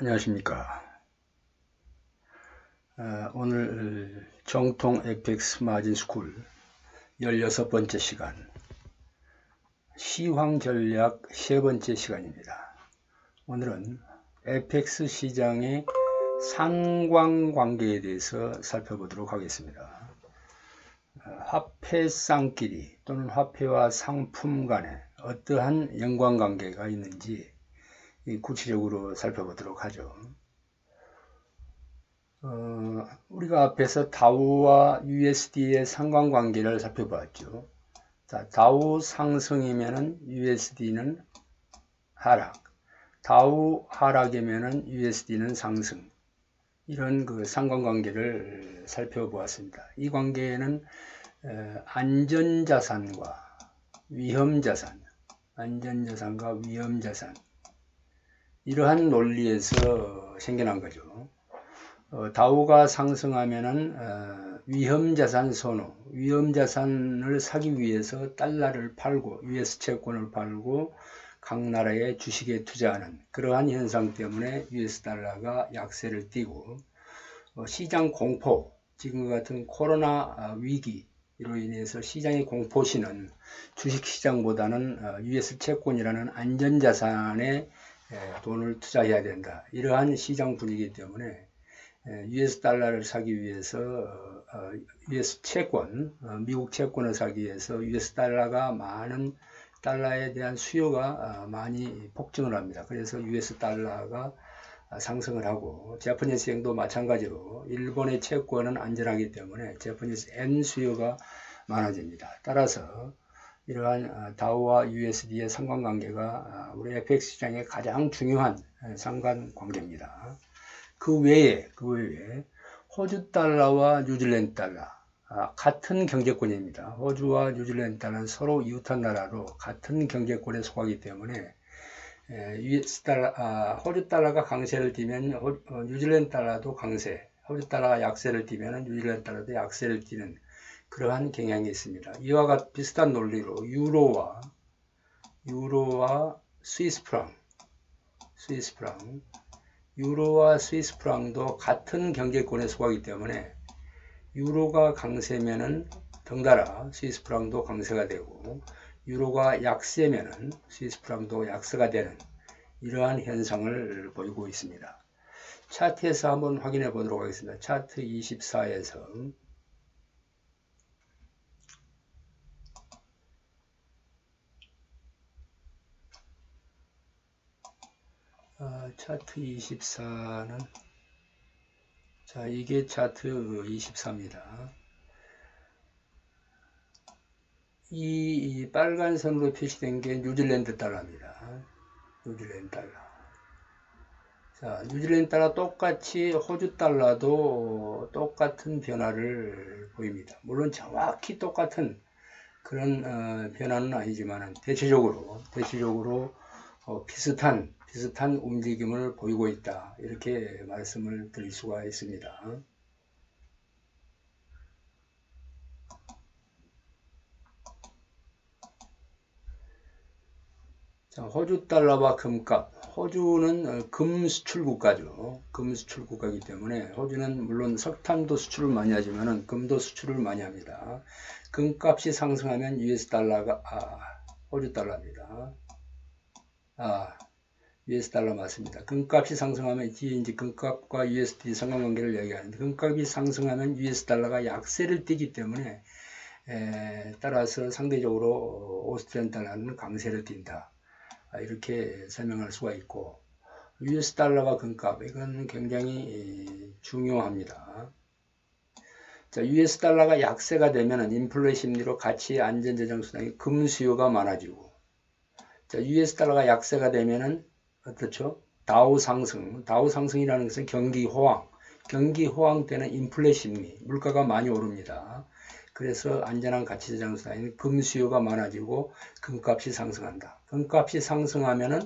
안녕하십니까. 오늘 정통 FX 마진 스쿨 16번째 시간 시황 전략 세 번째 시간입니다. 오늘은 FX 시장의 상관관계에 대해서 살펴보도록 하겠습니다. 화폐 쌍끼리 또는 화폐와 상품 간에 어떠한 연관관계가 있는지 구체적으로 살펴보도록 하죠. 우리가 앞에서 다우와 USD의 상관관계를 살펴보았죠. 자, 다우 상승이면은 USD는 하락, 다우 하락이면은 USD는 상승. 이런 그 상관관계를 살펴보았습니다. 이 관계에는 안전자산과 위험자산, 안전자산과 위험자산 이러한 논리에서 생겨난 거죠. 다우가 상승하면은 위험자산 선호, 위험자산을 사기 위해서 달러를 팔고 US 채권을 팔고 각 나라의 주식에 투자하는 그러한 현상 때문에 US 달러가 약세를 띠고 시장 공포, 지금 같은 코로나 위기로 인해서 시장의 공포심은 주식시장보다는 US 채권이라는 안전자산에 돈을 투자해야 된다. 이러한 시장 분위기 때문에 US 달러를 사기 위해서 US 채권, 미국 채권을 사기 위해서 US 달러가 많은 달러에 대한 수요가 많이 폭증을 합니다. 그래서 US 달러가 상승을 하고 재퍼니스 엔도 마찬가지로 일본의 채권은 안전하기 때문에 재퍼니스 엔 수요가 많아집니다. 따라서 이러한 다우와 USD의 상관관계가 우리 FX 시장의 가장 중요한 상관관계입니다. 그 외에 호주 달러와 뉴질랜드 달러 같은 경제권입니다. 호주와 뉴질랜드 달러는 서로 이웃한 나라로 같은 경제권에 속하기 때문에 호주 달러가 강세를 띠면 뉴질랜드 달러도 강세, 호주 달러가 약세를 띠면 뉴질랜드 달러도 약세를 띠는 그러한 경향이 있습니다. 이와 같은 비슷한 논리로 유로와 스위스 프랑도 같은 경제권에 속하기 때문에 유로가 강세면은 덩달아 스위스 프랑도 강세가 되고 유로가 약세면은 스위스 프랑도 약세가 되는 이러한 현상을 보이고 있습니다. 차트에서 한번 확인해 보도록 하겠습니다. 차트 24에서 차트 24는 자, 이게 차트 24입니다. 이 빨간 선으로 표시된 게 뉴질랜드 달러입니다. 뉴질랜드 달러. 자, 뉴질랜드 달러 똑같이 호주 달러도 똑같은 변화를 보입니다. 물론 정확히 똑같은 그런 변화는 아니지만 대체적으로 비슷한 움직임을 보이고 있다. 이렇게 말씀을 드릴 수가 있습니다. 자, 호주 달러와 금값. 호주는 금 수출 국가죠. 금 수출 국가이기 때문에 호주는 물론 석탄도 수출을 많이 하지만 금도 수출을 많이 합니다. 금값이 상승하면 US 달러가 호주 달러입니다. US 달러 맞습니다. 금값이 상승하면 이제 금값과 USD 상관관계를 얘기하는데 금값이 상승하면 US 달러가 약세를 띠기 때문에 따라서 상대적으로 오스트리안 달러는 강세를 띈다. 이렇게 설명할 수가 있고 US 달러와 금값 이건 굉장히 중요합니다. 자, US 달러가 약세가 되면 인플레 심리로 가치 안전재정 수단이 금 수요가 많아지고 자, US 달러가 약세가 되면은 어떻죠? 다우 상승이라는 것은 경기 호황 때는 인플레 심리, 물가가 많이 오릅니다. 그래서 안전한 가치 저장 수단인 금 수요가 많아지고 금값이 상승한다. 금값이 상승하면은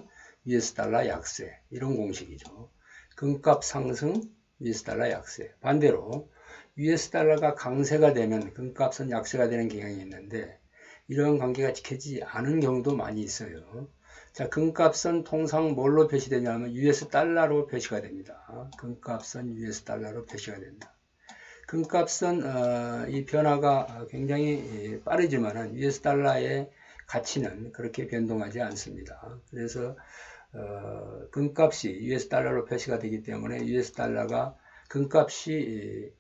US 달러 약세 이런 공식이죠. 금값 상승, US 달러 약세. 반대로 US 달러가 강세가 되면 금값은 약세가 되는 경향이 있는데 이런 관계가 지켜지지 않은 경우도 많이 있어요. 자, 금값은 통상 뭘로 표시되냐면 US 달러로 표시가 됩니다. 금값은 US 달러로 표시가 된다. 금값은 이 변화가 굉장히 빠르지만은 US 달러의 가치는 그렇게 변동하지 않습니다. 그래서 금값이 US 달러로 표시가 되기 때문에 US 달러가 금값이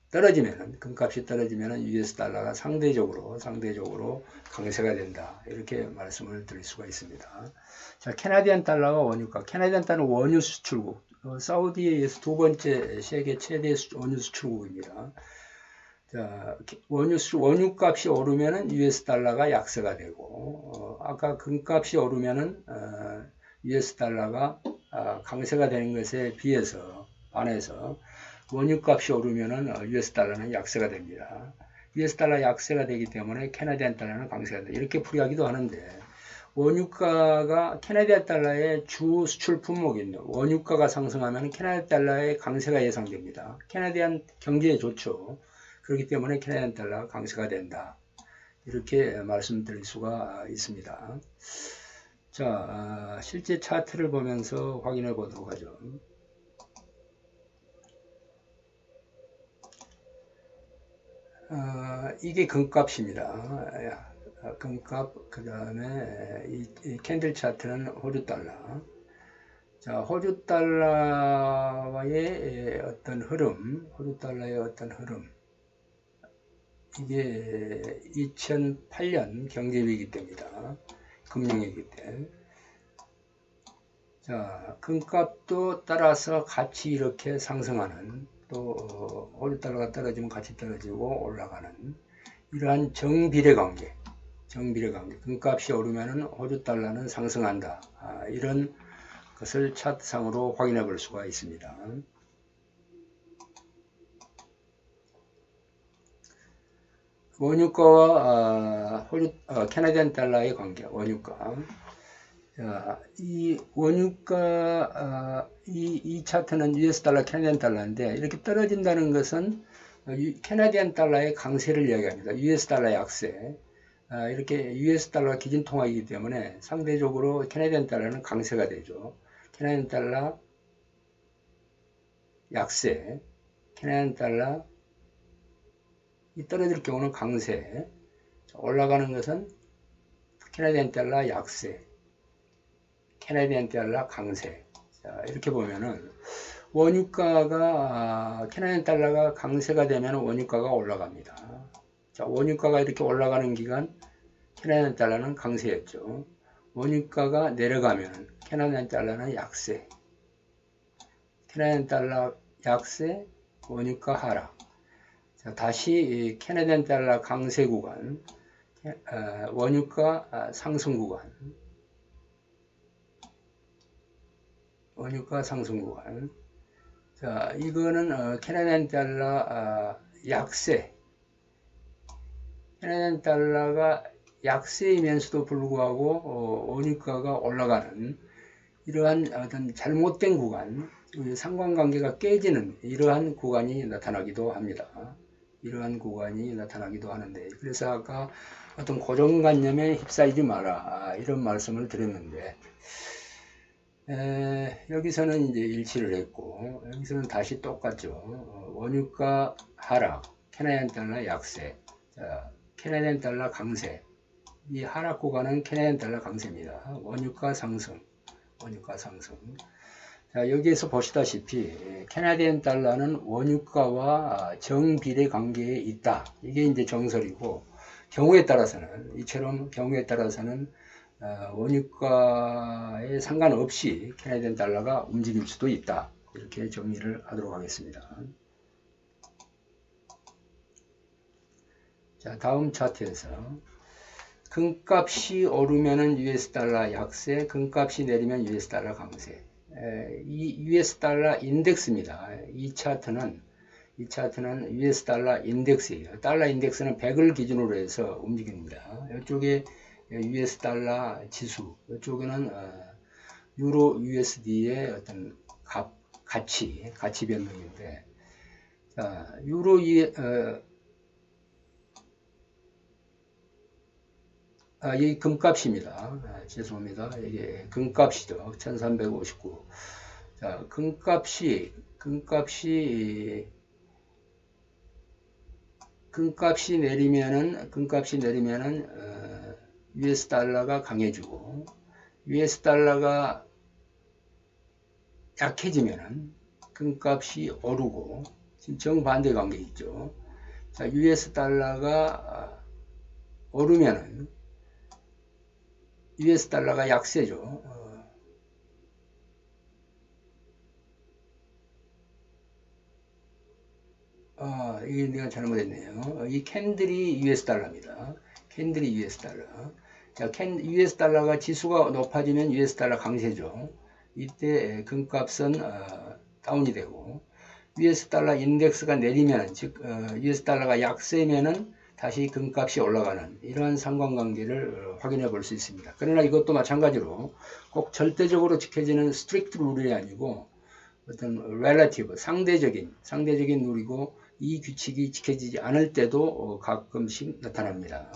떨어지면은, 금값이 떨어지면은 US 달러가 상대적으로 강세가 된다. 이렇게 말씀을 드릴 수가 있습니다. 자, 캐나디안 달러와 원유가. 캐나디안 달러는 원유 수출국. 사우디에 의해서 두 번째 세계 최대 원유 수출국입니다. 자, 원유값이 오르면은 US 달러가 약세가 되고, 아까 금값이 오르면은 US 달러가 강세가 되는 것에 반해서 원유값이 오르면은 US 달러는 약세가 됩니다. US 달러 약세가 되기 때문에 캐나디안 달러는 강세가 된다. 이렇게 풀이하기도 하는데, 원유가가 캐나디안 달러의 주 수출 품목입니다. 원유가가 상승하면 캐나디안 달러의 강세가 예상됩니다. 캐나디안 경제에 좋죠. 그렇기 때문에 캐나디안 달러가 강세가 된다. 이렇게 말씀드릴 수가 있습니다. 자, 실제 차트를 보면서 확인해 보도록 하죠. 이게 금값입니다. 금값, 그 다음에 이 캔들 차트는 호주 달러. 자, 호주 달러의 어떤 흐름, 이게 2008년 경제위기 때입니다. 금융위기 때. 자, 금값도 따라서 같이 이렇게 상승하는, 또 호주 달러가 떨어지면 같이 떨어지고 올라가는 이러한 정비례 관계. 금값이 오르면은 호주 달러는 상승한다. 이런 것을 차트상으로 확인해 볼 수가 있습니다. 원유가와 캐나디안 달러의 관계, 원유가. 자, 이 원유가, 이 차트는 US 달러, 캐나디안 달러인데, 이렇게 떨어진다는 것은 캐나디안 달러의 강세를 이야기합니다. US 달러 약세. 이렇게 US 달러가 기준통화이기 때문에 상대적으로 캐나디안 달러는 강세가 되죠. 캐나디안 달러 약세, 캐나디안 달러 이 떨어질 경우는 강세, 올라가는 것은 캐나디안 달러 약세, 캐나디안 달러 강세. 자, 이렇게 보면은 원유가가 캐나디안 달러가 강세가 되면 원유가가 올라갑니다. 자, 원유가가 이렇게 올라가는 기간 캐나디안 달러는 강세였죠. 원유가가 내려가면 캐나디안 달러는 약세. 캐나디안 달러 약세, 원유가 하락. 자, 다시 캐나디안 달러 강세 구간, 원유가 상승 구간. 원유가 상승 구간. 자, 이거는 캐나디안 달러 약세. 캐나디안 달러가 약세이면서도 불구하고 원유가가 올라가는 이러한 어떤 잘못된 구간, 상관관계가 깨지는 이러한 구간이 나타나기도 합니다. 이러한 구간이 나타나기도 하는데, 그래서 아까 어떤 고정관념에 휩싸이지 마라 이런 말씀을 드렸는데, 여기서는 이제 일치를 했고, 여기서는 다시 똑같죠. 원유가 하락, 캐나디안 달러 약세, 자, 캐나디안 달러 강세. 이 하락 구간은 캐나디안 달러 강세입니다. 원유가 상승. 자, 여기에서 보시다시피 캐나디안 달러는 원유가와 정비례 관계에 있다. 이게 이제 정설이고, 이처럼 경우에 따라서는 원유가에 상관없이 캐나디안 달러가 움직일 수도 있다. 이렇게 정리를 하도록 하겠습니다. 자, 다음 차트에서 금값이 오르면은 US 달러 약세, 금값이 내리면 US 달러 강세. 이 US 달러 인덱스입니다. 이 차트는 US 달러 인덱스예요. 달러 인덱스는 100을 기준으로 해서 움직입니다. 이쪽에 US 달러 지수, 이쪽에는 유로 USD의 어떤 가치 변동인데, 자, 이 금값입니다. 죄송합니다. 이게 금값이죠. 1359. 자, 금값이 내리면은 US 달러가 강해지고 US 달러가 약해지면은 금값이 오르고 지금 정반대 관계 있죠. 자, US 달러가 오르면은 US 달러가 약세죠. 이게 내가 잘못했네요. 이 캔들이 US 달러입니다. 캔들이 US 달러. 자, US 달러가 지수가 높아지면 US 달러 강세죠. 이때 금값은 다운이 되고 US 달러 인덱스가 내리면 즉 US 달러가 약세면은 다시 금값이 올라가는 이러한 상관관계를 확인해 볼 수 있습니다. 그러나 이것도 마찬가지로 꼭 절대적으로 지켜지는 스트릭트 룰이 아니고 어떤 relative 상대적인 룰이고 이 규칙이 지켜지지 않을 때도 가끔씩 나타납니다.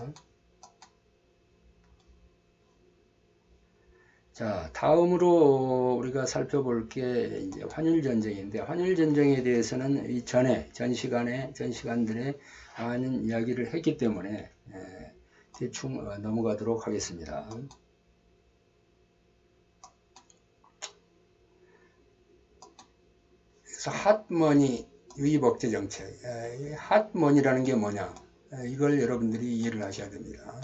자, 다음으로 우리가 살펴볼 게 이제 환율 전쟁인데, 환율 전쟁에 대해서는 이 전 시간들에 많은 이야기를 했기 때문에 대충 넘어가도록 하겠습니다. 그래서 핫머니 유입 억제 정책, 핫머니라는 게 뭐냐? 이걸 여러분들이 이해를 하셔야 됩니다.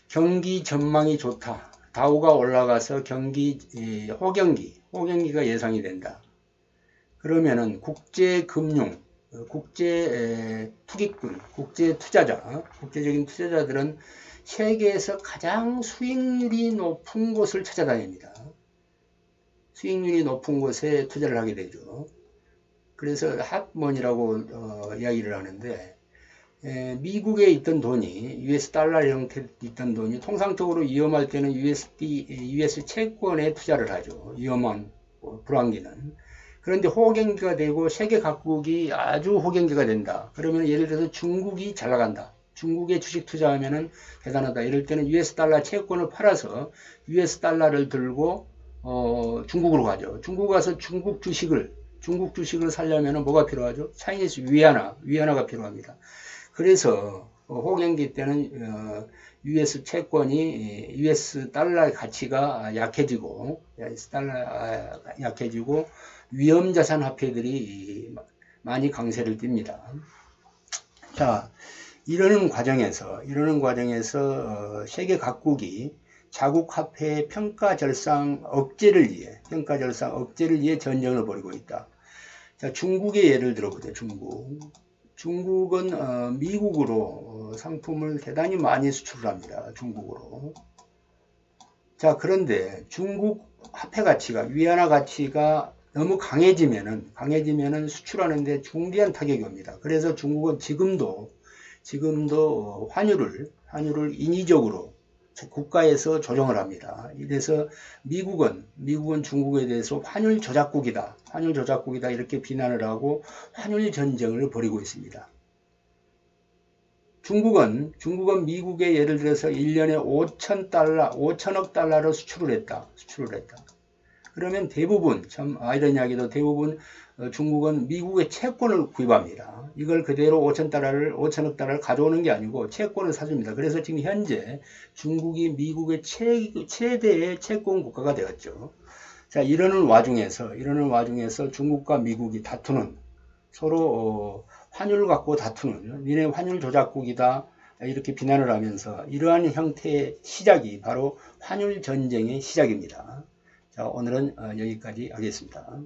경기 전망이 좋다. 다우가 올라가서 호경기가 예상이 된다. 그러면은 국제금융, 투기꾼, 국제적인 투자자들은 세계에서 가장 수익률이 높은 곳을 찾아다닙니다. 수익률이 높은 곳에 투자를 하게 되죠. 그래서 핫머니라고 이야기를 하는데, 미국에 있던 돈이 US 달러 형태로 있던 돈이 통상적으로 위험할 때는 US 채권에 투자를 하죠. 위험한 불황기는. 그런데 호갱기가 되고 세계 각국이 아주 호갱기가 된다. 그러면 예를 들어서 중국이 잘 나간다. 중국에 주식 투자하면은 대단하다. 이럴 때는 US 달러 채권을 팔아서 US 달러를 들고 중국으로 가죠. 중국 가서 중국 주식을 살려면 뭐가 필요하죠? 차이니스 위안화가 필요합니다. 그래서 호갱기 때는 US 채권이 US 달러의 가치가 약해지고 위험자산 화폐들이 많이 강세를 띱니다. 자, 이러는 과정에서 세계 각국이 자국 화폐의 평가 절상 억제를 위해 전쟁을 벌이고 있다. 자, 중국의 예를 들어보죠. 중국은 미국으로 상품을 대단히 많이 수출을 합니다. 중국으로. 자, 그런데 중국 화폐 가치가, 위안화 가치가 너무 강해지면은 수출하는데 중대한 타격이 옵니다. 그래서 중국은 지금도 환율을 인위적으로 국가에서 조정을 합니다. 이래서 미국은 중국에 대해서 환율 조작국이다 이렇게 비난을 하고 환율 전쟁을 벌이고 있습니다. 중국은 미국에 예를 들어서 1년에 5천억 달러를 수출을 했다. 그러면 대부분, 참 아이러니하게도 대부분 중국은 미국의 채권을 구입합니다. 이걸 그대로 5천억 달러를 가져오는 게 아니고 채권을 사줍니다. 그래서 지금 현재 중국이 미국의 최대의 채권 국가가 되었죠. 자, 이러는 와중에서 중국과 미국이 서로 환율 갖고 다투는, 니네 환율 조작국이다 이렇게 비난을 하면서 이러한 형태의 시작이 바로 환율 전쟁의 시작입니다. 자, 오늘은 여기까지 하겠습니다.